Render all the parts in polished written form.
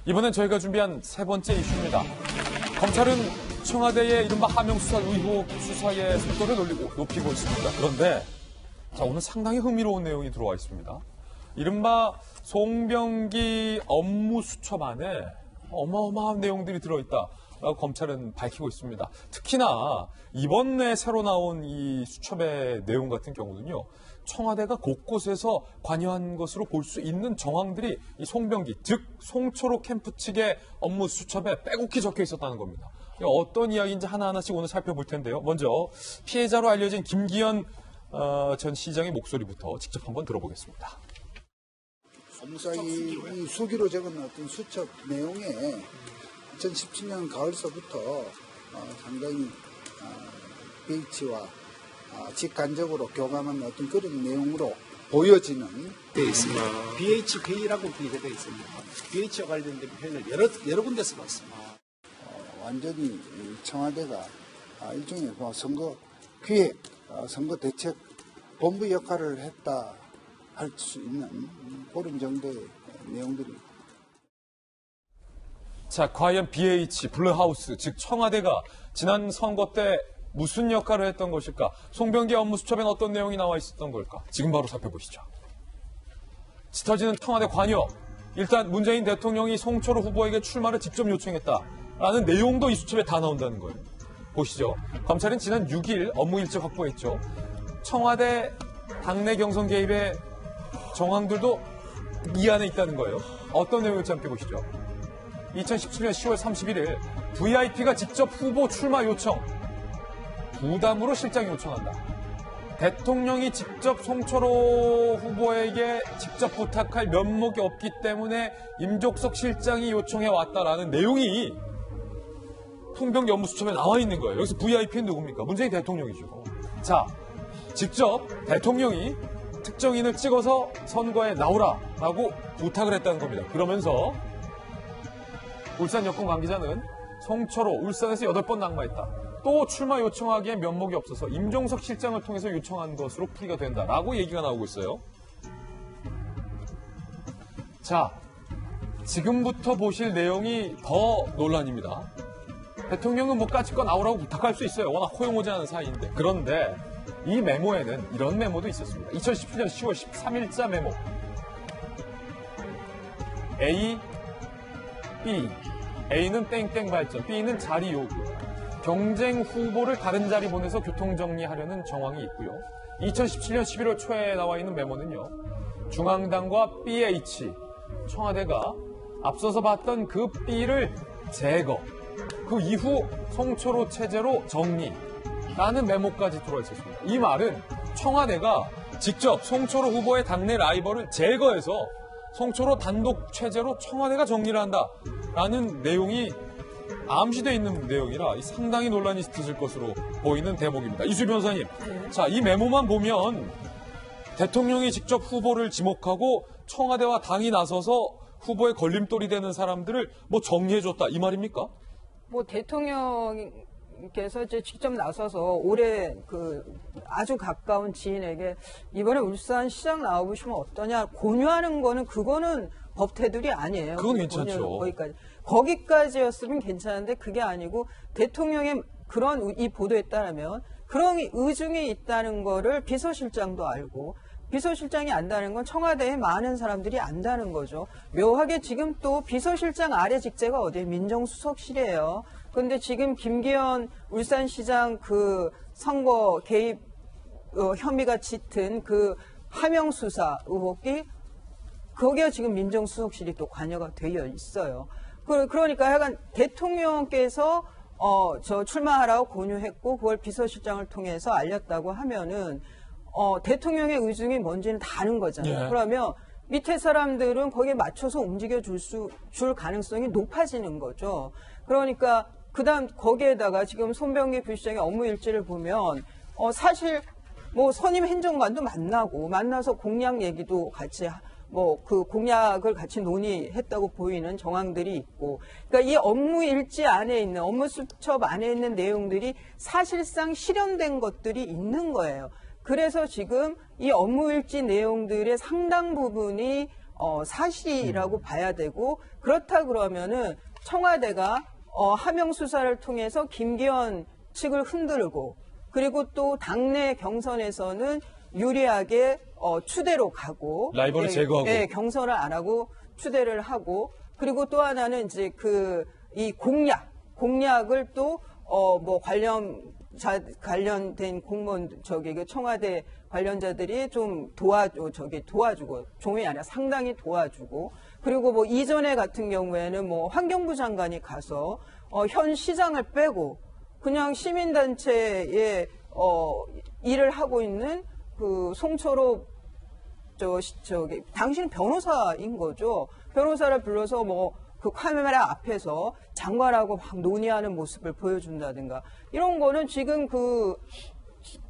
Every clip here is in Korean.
이번엔 저희가 준비한 세 번째 이슈입니다. 검찰은 청와대의 이른바 하명수사 의혹 수사의 속도를 높이고 있습니다. 그런데 오늘 상당히 흥미로운 내용이 들어와 있습니다. 이른바 송병기 업무수첩안에 어마어마한 내용들이 들어있다라고 검찰은 밝히고 있습니다. 특히나 이번에 새로 나온 이 수첩의 내용 같은 경우는요. 청와대가 곳곳에서 관여한 것으로 볼 수 있는 정황들이 이 송병기, 즉 송초로 캠프 측의 업무 수첩에 빼곡히 적혀 있었다는 겁니다. 어떤 이야기인지 하나하나씩 오늘 살펴볼 텐데요. 먼저 피해자로 알려진 김기현 전 시장의 목소리부터 직접 한번 들어보겠습니다. 업무사기 수기로 적은 어떤 수첩 내용에 2017년 가을서부터 상당히 BH와 직간접으로 교감한 어떤 그런 내용으로 보여지는 되어 있습니다. BH 회의라고 기재되어 있습니다. BH와 관련된 표현을 여러 군데서 봤습니다. 완전히 청와대가 일종의 선거 기획, 선거 대책 본부 역할을 했다 할 수 있는 그런 정도의 내용들이. 자, 과연 BH, 블루하우스, 즉 청와대가 지난 선거 때 무슨 역할을 했던 것일까? 송병기 업무수첩엔 어떤 내용이 나와 있었던 걸까? 지금 바로 살펴보시죠. 짙어지는 청와대 관여. 일단 문재인 대통령이 송초로 후보에게 출마를 직접 요청했다라는 내용도 이 수첩에 다 나온다는 거예요. 보시죠. 검찰은 지난 6일 업무 일지 확보했죠. 청와대 당내 경선 개입의 정황들도 이 안에 있다는 거예요. 어떤 내용일지 함께 보시죠. 2017년 10월 31일 VIP가 직접 후보 출마 요청. 부담으로 실장이 요청한다. 대통령이 직접 송초로 후보에게 직접 부탁할 면목이 없기 때문에 임종석 실장이 요청해 왔다라는 내용이 송병기 업무수첩에 나와 있는 거예요. 여기서 VIP는 누굽니까? 문재인 대통령이죠. 자, 직접 대통령이 특정인을 찍어서 선거에 나오라라고 부탁을 했다는 겁니다. 그러면서 울산 여권 관계자는 송초로 울산에서 8번 낙마했다. 또 출마 요청하기에 면목이 없어서 임종석 실장을 통해서 요청한 것으로 풀이가 된다라고 얘기가 나오고 있어요. 자, 지금부터 보실 내용이 더 논란입니다. 대통령은 뭐 까짓거 나오라고 부탁할 수 있어요. 워낙 호용호재하는 사이인데. 그런데 이 메모에는 이런 메모도 있었습니다. 2017년 10월 13일자 메모. A, B. A는 땡땡 발전, B는 자리 요구. 경쟁 후보를 다른 자리 보내서 교통정리하려는 정황이 있고요. 2017년 11월 초에 나와 있는 메모는요. 중앙당과 BH, 청와대가 앞서서 봤던 그 B를 제거, 그 이후 송초로 체제로 정리라는 메모까지 들어와 있었습니다. 이 말은 청와대가 직접 송초로 후보의 당내 라이벌을 제거해서 송초로 단독 체제로 청와대가 정리를 한다라는 내용이 암시되어 있는 내용이라 상당히 논란이 있을 것으로 보이는 대목입니다. 이수 변호사님, 자, 이 메모만 보면 대통령이 직접 후보를 지목하고 청와대와 당이 나서서 후보의 걸림돌이 되는 사람들을 뭐 정리해줬다 이 말입니까? 뭐 대통령께서 이제 직접 나서서 올해 그 아주 가까운 지인에게 이번에 울산 시장 나와보시면 어떠냐 권유하는 그거는 법태들이 아니에요. 그건 괜찮죠. 거기까지였으면 괜찮은데 그게 아니고 대통령의 그런 이 보도에 따르면 그런 의중이 있다는 거를 비서실장도 알고 비서실장이 안다는 건 청와대에 많은 사람들이 안다는 거죠. 묘하게 지금 또 비서실장 아래 직제가 어디에 민정수석실이에요. 그런데 지금 김기현 울산시장 그 선거 개입 혐의가 짙은 그 하명수사 의혹이 거기에 지금 민정수석실이 또 관여가 되어 있어요. 그러니까 약간 대통령께서 저 출마하라고 권유했고 그걸 비서실장을 통해서 알렸다고 하면은 대통령의 의중이 뭔지는 다 아는 거잖아요. 예. 그러면 밑에 사람들은 거기에 맞춰서 움직여 줄 가능성이 높아지는 거죠. 그러니까 그다음 거기에다가 지금 송병기 부시장의 업무 일지를 보면 사실 뭐 선임 행정관도 만나서 공약 얘기도 같이 뭐 그 공약을 같이 논의했다고 보이는 정황들이 있고, 그러니까 이 업무 일지 안에 있는 업무 수첩 안에 있는 내용들이 사실상 실현된 것들이 있는 거예요. 그래서 지금 이 업무 일지 내용들의 상당 부분이 사실이라고 봐야 되고, 그렇다 그러면은 청와대가 하명 수사를 통해서 김기현 측을 흔들고, 그리고 또 당내 경선에서는 유리하게 추대로 가고, 라이벌을 제거하고. 예, 경선을 안 하고 추대를 하고, 그리고 또 하나는 이제 이 공약을 또 뭐 관련된 공무원 그 청와대 관련자들이 좀 도와주고, 종이 아니라 상당히 도와주고, 그리고 뭐 이전에 같은 경우에는 뭐 환경부 장관이 가서 현 시장을 빼고 그냥 시민단체에 일을 하고 있는 그 송철호 당신 변호사인 거죠. 변호사를 불러서 뭐 그 카메라 앞에서 장관하고 막 논의하는 모습을 보여준다든가, 이런 거는 지금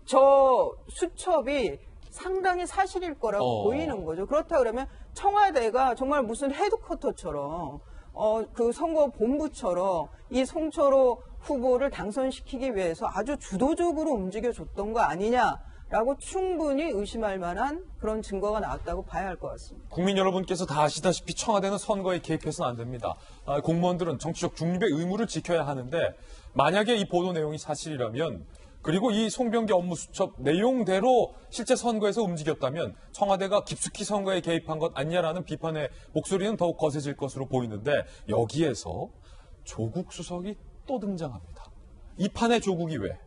저 수첩이 상당히 사실일 거라고 보이는 거죠. 그렇다 그러면 청와대가 정말 무슨 헤드쿼터처럼 그 선거 본부처럼 이 송철호 후보를 당선시키기 위해서 아주 주도적으로 움직여줬던 거 아니냐라고 충분히 의심할 만한 그런 증거가 나왔다고 봐야 할 것 같습니다. 국민 여러분께서 다 아시다시피 청와대는 선거에 개입해서는 안 됩니다. 공무원들은 정치적 중립의 의무를 지켜야 하는데, 만약에 이 보도 내용이 사실이라면, 그리고 이 송병기 업무수첩 내용대로 실제 선거에서 움직였다면 청와대가 깊숙이 선거에 개입한 것 아니냐라는 비판의 목소리는 더욱 거세질 것으로 보이는데, 여기에서 조국 수석이 또 등장합니다. 이 판에 조국이 왜?